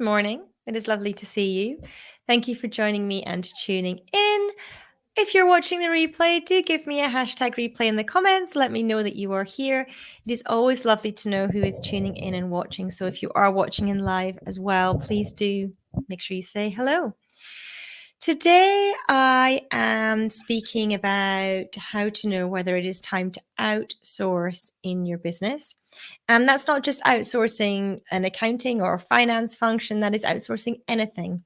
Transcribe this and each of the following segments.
morning. It is lovely to see you. Thank you for joining me and tuning in. If you're watching the replay, do give me a hashtag replay in the comments. Let me know that you are here. It is always lovely to know who is tuning in and watching. So if you are watching in live as well, please do make sure you say hello. Today, I am speaking about how to know whether it is time to outsource in your business. And that's not just outsourcing an accounting or finance function, that is outsourcing anything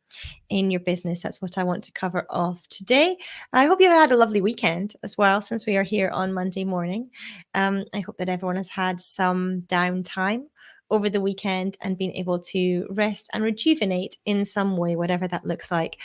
in your business. That's what I want to cover off today. I hope you had a lovely weekend as well, since we are here on Monday morning. I hope that everyone has had some downtime over the weekend and been able to rest and rejuvenate in some way, whatever that looks like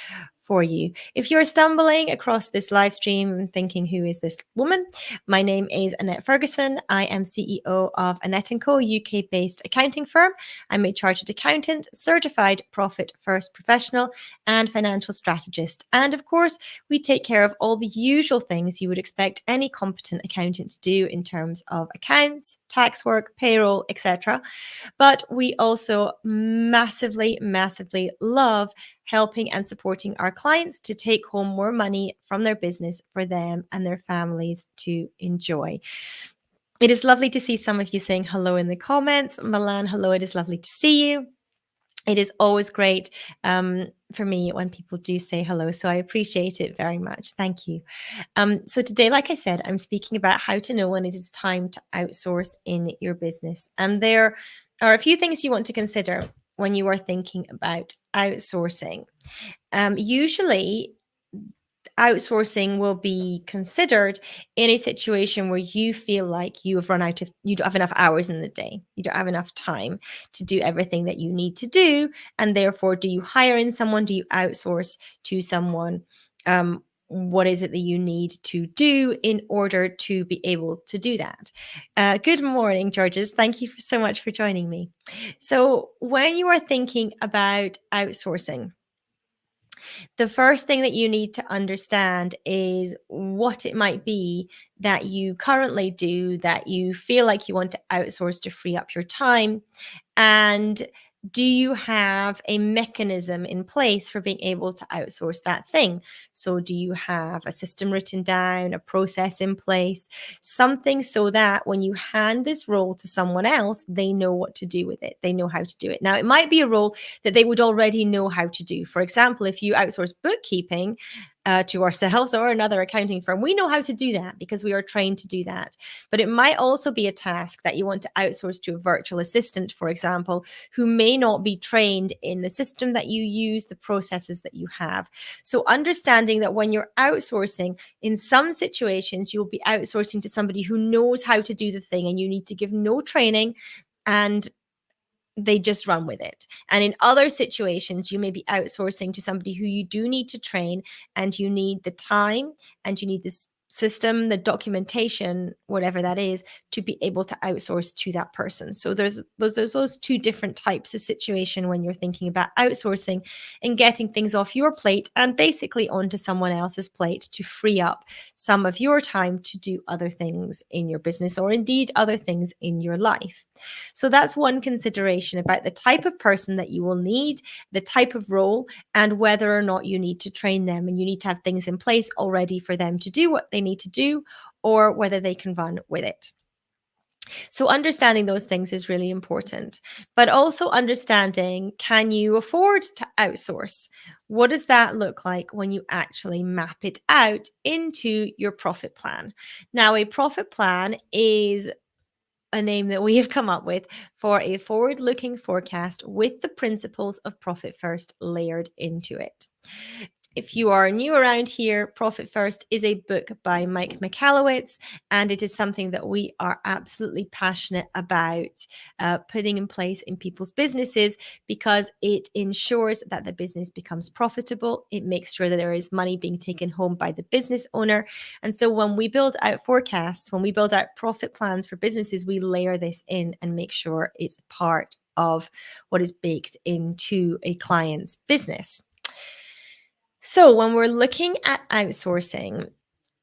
for you. If you're stumbling across this live stream and thinking, who is this woman? My name is Annette Ferguson. I am CEO of Annette & Co, UK-based accounting firm. I'm a chartered accountant, certified profit first professional, and financial strategist. And of course, we take care of all the usual things you would expect any competent accountant to do in terms of accounts, tax work, payroll, etc. But we also massively love helping and supporting our clients to take home more money from their business for them and their families to enjoy. It is lovely to see some of you saying hello in the comments. Milan, hello, it is lovely to see you. It is always great for me when people do say hello, so I appreciate it very much. Thank you. So today, like I said, I'm speaking about how to know when it is time to outsource in your business. And there are a few things you want to consider when you are thinking about outsourcing. Usually, outsourcing will be considered in a situation where you feel like you don't have enough hours in the day, you don't have enough time to do everything that you need to do, and therefore, do you hire in someone? Do you outsource to someone? What is it that you need to do in order to be able to do that? Good morning, Georges. Thank you so much for joining me. So when you are thinking about outsourcing, the first thing that you need to understand is what it might be that you currently do that you feel like you want to outsource to free up your time. And do you have a mechanism in place for being able to outsource that thing? So do you have a system written down, a process in place, something so that when you hand this role to someone else, they know what to do with it. They know how to do it. Now, it might be a role that they would already know how to do. For example, if you outsource bookkeeping, to ourselves or another accounting firm, we know how to do that because we are trained to do that. But it might also be a task that you want to outsource to a virtual assistant, for example, who may not be trained in the system that you use, the processes that you have. So understanding that when you're outsourcing, in some situations, you'll be outsourcing to somebody who knows how to do the thing and you need to give no training and they just run with it. And in other situations, you may be outsourcing to somebody who you do need to train and you need the time and you need this system, the documentation, whatever that is, to be able to outsource to that person. So there's those two different types of situation when you're thinking about outsourcing and getting things off your plate and basically onto someone else's plate to free up some of your time to do other things in your business or indeed other things in your life. So that's one consideration about the type of person that you will need, the type of role, and whether or not you need to train them and you need to have things in place already for them to do what they need to do or whether they can run with it. So understanding those things is really important, but also understanding, can you afford to outsource? What does that look like when you actually map it out into your profit plan? Now, a profit plan is a name that we have come up with for a forward-looking forecast with the principles of profit first layered into it. If you are new around here, Profit First is a book by Mike Michalowicz, and it is something that we are absolutely passionate about putting in place in people's businesses because it ensures that the business becomes profitable. It makes sure that there is money being taken home by the business owner. And so when we build out forecasts, when we build out profit plans for businesses, we layer this in and make sure it's part of what is baked into a client's business. So when we're looking at outsourcing,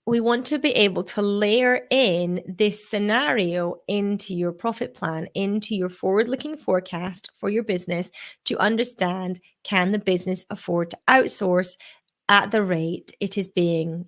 we want to be able to layer in this scenario into your profit plan, into your forward-looking forecast for your business to understand, can the business afford to outsource at the rate it is being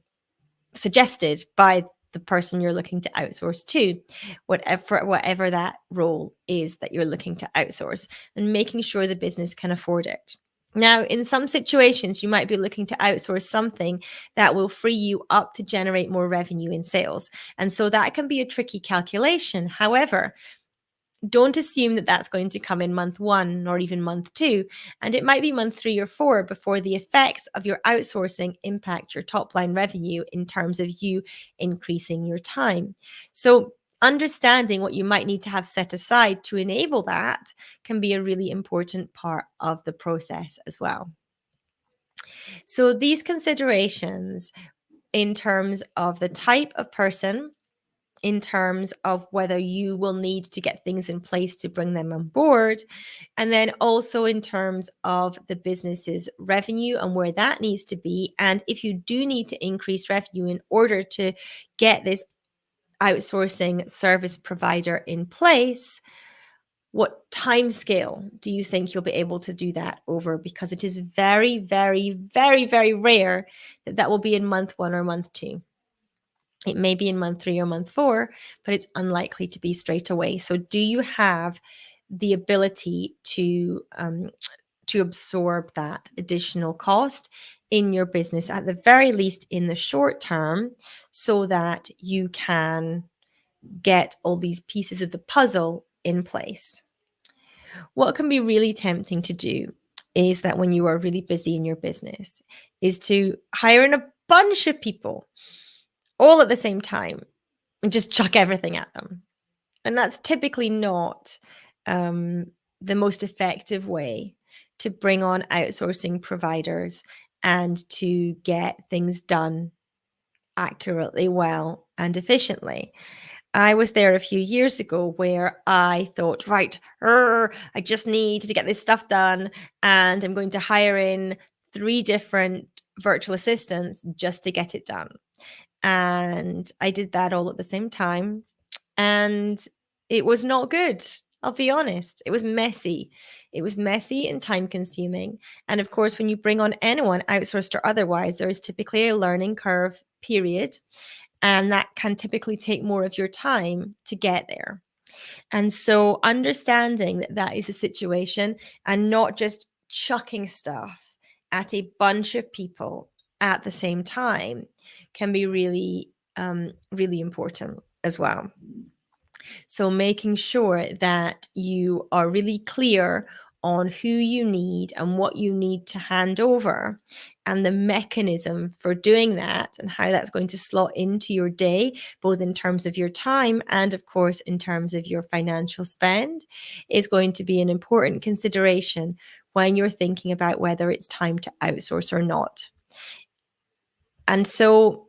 suggested by the person you're looking to outsource to, whatever that role is that you're looking to outsource, and making sure the business can afford it. Now, in some situations, you might be looking to outsource something that will free you up to generate more revenue in sales. And so that can be a tricky calculation. However, don't assume that that's going to come in month 1 or even month 2. And it might be month 3 or 4 before the effects of your outsourcing impact your top line revenue in terms of you increasing your time. So understanding what you might need to have set aside to enable that can be a really important part of the process as well. So these considerations in terms of the type of person, in terms of whether you will need to get things in place to bring them on board, and then also in terms of the business's revenue and where that needs to be. And if you do need to increase revenue in order to get this outsourcing service provider in place, what time scale do you think you'll be able to do that over? Because it is very, very, very, very rare that that will be in month 1 or month 2. It may be in month 3 or month 4, but it's unlikely to be straight away. So do you have the ability to absorb that additional cost in your business, at the very least in the short term, so that you can get all these pieces of the puzzle in place? What can be really tempting to do is that when you are really busy in your business is to hire in a bunch of people all at the same time and just chuck everything at them. And that's typically not the most effective way to bring on outsourcing providers and to get things done accurately, well, and efficiently. I was there a few years ago where I thought, right, I just need to get this stuff done, and I'm going to hire in 3 different virtual assistants just to get it done. And I did that all at the same time, and it was not good. I'll be honest. It was messy. It was messy and time consuming. And of course, when you bring on anyone, outsourced or otherwise, there is typically a learning curve period. And that can typically take more of your time to get there. And so understanding that that is a situation and not just chucking stuff at a bunch of people at the same time can be really, really important as well. So making sure that you are really clear on who you need and what you need to hand over, and the mechanism for doing that and how that's going to slot into your day, both in terms of your time and of course in terms of your financial spend, is going to be an important consideration when you're thinking about whether it's time to outsource or not. And so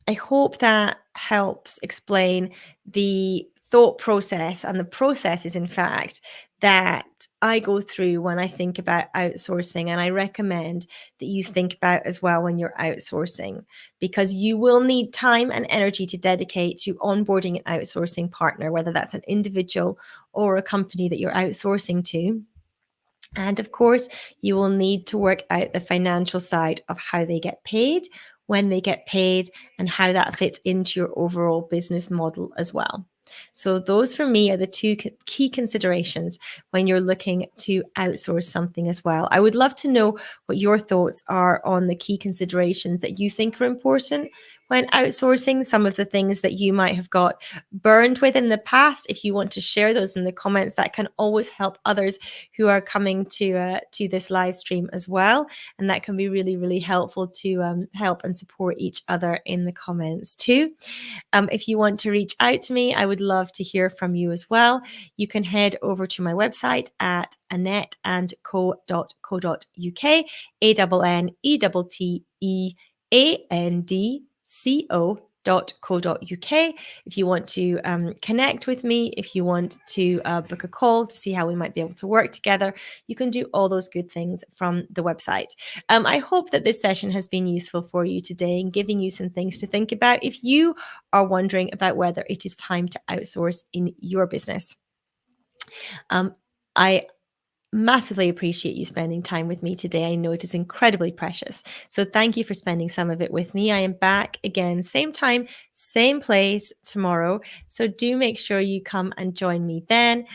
I hope that helps explain the thought process and the processes, in fact, that I go through when I think about outsourcing. And I recommend that you think about as well when you're outsourcing, because you will need time and energy to dedicate to onboarding an outsourcing partner, whether that's an individual or a company that you're outsourcing to. And of course, you will need to work out the financial side of how they get paid, when they get paid, and how that fits into your overall business model as well. So those for me are the 2 key considerations when you're looking to outsource something as well. I would love to know what your thoughts are on the key considerations that you think are important when outsourcing, some of the things that you might have got burned with in the past. If you want to share those in the comments, that can always help others who are coming to this live stream as well. And that can be really, really helpful to help and support each other in the comments too. If you want to reach out to me, I would love to hear from you as well. You can head over to my website at annetteandco.co.uk, ANNETTEANDCO.uk. outsource.co.uk. If you want to connect with me, if you want to book a call to see how we might be able to work together, you can do all those good things from the website. I hope that this session has been useful for you today and giving you some things to think about if you are wondering about whether it is time to outsource in your business. I massively appreciate you spending time with me today. I know it is incredibly precious. So thank you for spending some of it with me. I am back again, same time, same place tomorrow. So do make sure you come and join me then.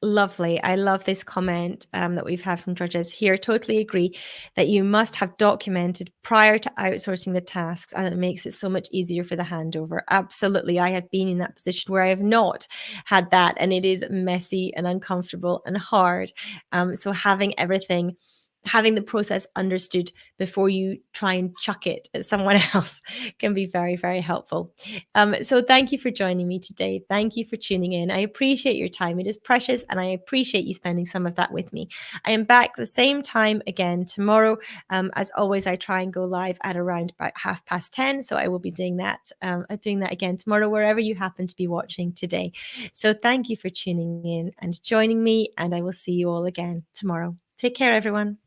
Lovely. I love this comment that we've had from Georges here. Totally agree that you must have documented prior to outsourcing the tasks, and it makes it so much easier for the handover. Absolutely. I have been in that position where I have not had that, and it is messy and uncomfortable and hard. So having everything, having the process understood before you try and chuck it at someone else can be very, very helpful. So thank you for joining me today. Thank you for tuning in. I appreciate your time. It is precious, and I appreciate you spending some of that with me. I am back the same time again tomorrow. As always, I try and go live at around about 10:30. So I will be doing that again tomorrow, wherever you happen to be watching today. So thank you for tuning in and joining me, and I will see you all again tomorrow. Take care, everyone.